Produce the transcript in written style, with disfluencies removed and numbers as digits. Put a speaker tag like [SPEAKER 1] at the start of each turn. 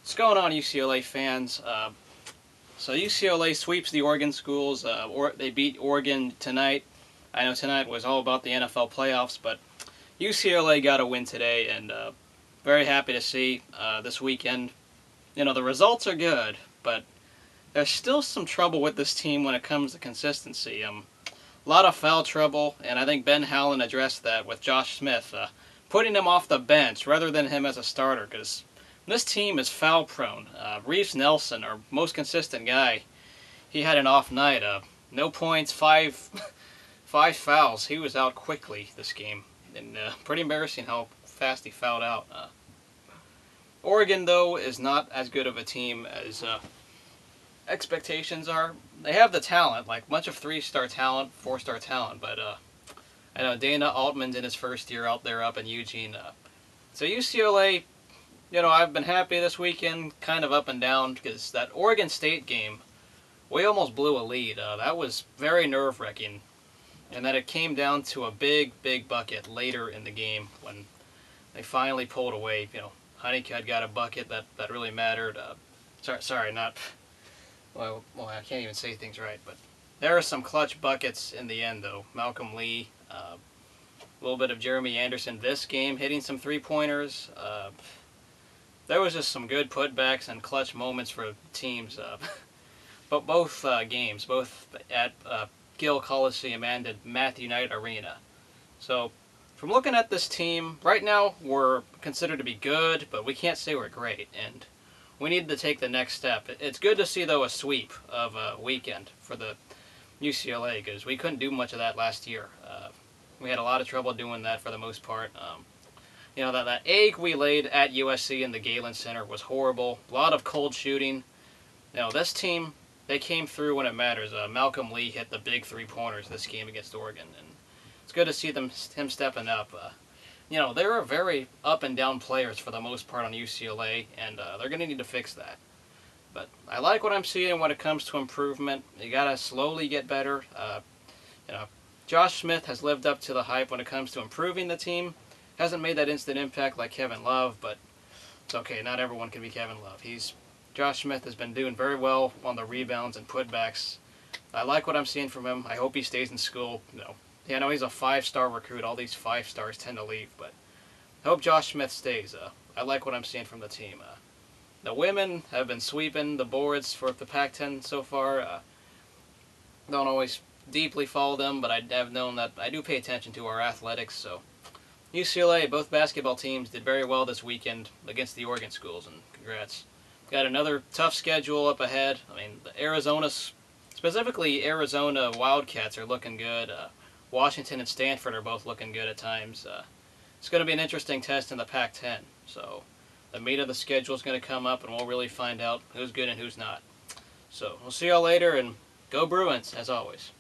[SPEAKER 1] What's going on, UCLA fans? So UCLA sweeps the Oregon schools. They beat Oregon tonight. I know tonight was all about the NFL playoffs, but UCLA got a win today, and very happy to see this weekend. You know, the results are good, but there's still some trouble with this team when it comes to consistency. A lot of foul trouble, and I think Ben Howland addressed that with Josh Smith, putting him off the bench rather than him as a starter, because this team is foul prone. Reeves Nelson, our most consistent guy, he had an off night. No points, five fouls. He was out quickly this game, and pretty embarrassing how fast he fouled out. Oregon, though, is not as good of a team as expectations are. They have the talent, like bunch of 3-star talent, 4-star talent, but I know Dana Altman's in his first year out there up in Eugene. So UCLA, you know, I've been happy this weekend, kind of up and down, because that Oregon State game, we almost blew a lead. That was very nerve-wracking, and then it came down to a big bucket later in the game when they finally pulled away. You know, Honeycutt got a bucket that really mattered. Sorry, not... Well, I can't even say things right, but there are some clutch buckets in the end, though. Malcolm Lee, a little bit of Jeremy Anderson this game, hitting some three-pointers. There was just some good putbacks and clutch moments for teams, but both games, both at Gill Coliseum and at Matthew Knight Arena. So, from looking at this team, right now we're considered to be good, but we can't say we're great, and we need to take the next step. It's good to see, though, a sweep of a weekend for the UCLA, because we couldn't do much of that last year. We had a lot of trouble doing that for the most part. You know, that egg we laid at USC in the Galen Center was horrible. A lot of cold shooting. You know, this team, they came through when it matters. Malcolm Lee hit the big three-pointers this game against Oregon, and it's good to see him stepping up. You know, they're very up-and-down players for the most part on UCLA, and they're going to need to fix that. But I like what I'm seeing when it comes to improvement. You got to slowly get better. You know, Josh Smith has lived up to the hype when it comes to improving the team. Hasn't made that instant impact like Kevin Love, but it's okay. Not everyone can be Kevin Love. Josh Smith has been doing very well on the rebounds and putbacks. I like what I'm seeing from him. I hope he stays in school. Yeah, I know he's a 5-star recruit. All these 5 stars tend to leave, but I hope Josh Smith stays. I like what I'm seeing from the team. The women have been sweeping the boards for the Pac-10 so far. Don't always deeply follow them, but I have known that I do pay attention to our athletics, so UCLA, both basketball teams, did very well this weekend against the Oregon schools, and congrats. Got another tough schedule up ahead. I mean, specifically Arizona Wildcats are looking good. Washington and Stanford are both looking good at times. It's going to be an interesting test in the Pac-10. So the meat of the schedule is going to come up, and we'll really find out who's good and who's not. So we'll see y'all later, and go Bruins, as always.